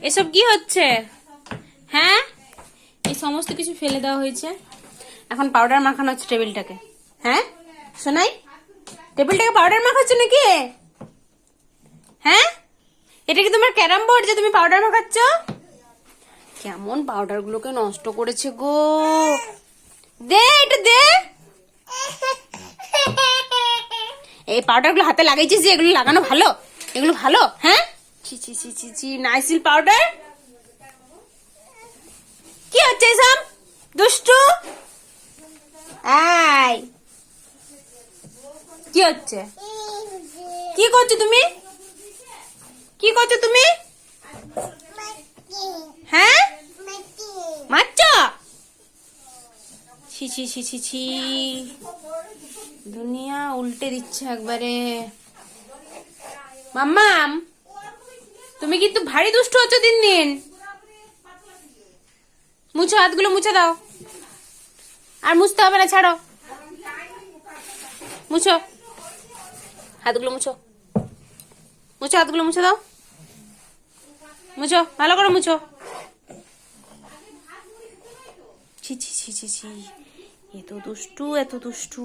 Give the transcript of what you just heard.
এসব কি হচ্ছে? হ্যাঁ, এই সমস্ত কিছু ফেলে দেওয়া হয়েছে, এখন পাউডার মাখানো হচ্ছে টেবিলটাকে। হ্যাঁ শোনাই, টেবিলটাকে পাউডার মাখাচ্ছ নাকি? হ্যাঁ, এটা কি তোমার ক্যারাম বোর্ড যে তুমি পাউডার মাখাচ্ছ? কেমন পাউডার গুলোকে নষ্ট করেছে গো। দে এটা দে। এই পাউডার গুলো হাতে লাগাইছিস যে, এগুলো লাগানো ভালো? এগুলো ভালো? হ্যাঁ, ছি ছি ছি ছি ছি, নাইসিল পাউডার। কি হচ্ছে এসব দুষ্টু? এই কি হচ্ছে? কি করছো তুমি? কি করছো তুমি? হ্যাঁ, মারছো? ছি ছি ছি ছি ছি, দুনিয়া উল্টে দিচ্ছে একবারে। মাম্মাম, তুমি কিন্তু ভারী দুষ্ট হচ্ছ দিন দিন। মুছো, হাতগুলো মুছে দাও। আর মুছতে হবে না, ছাড়ো। মুছো হাতগুলো, মুছো মুছো হাতগুলো, মুছে দাও। মুছো, ভালো করে মুছো। ছি ছি ছি ছি ছি, এত দুষ্টু, এত দুষ্টু।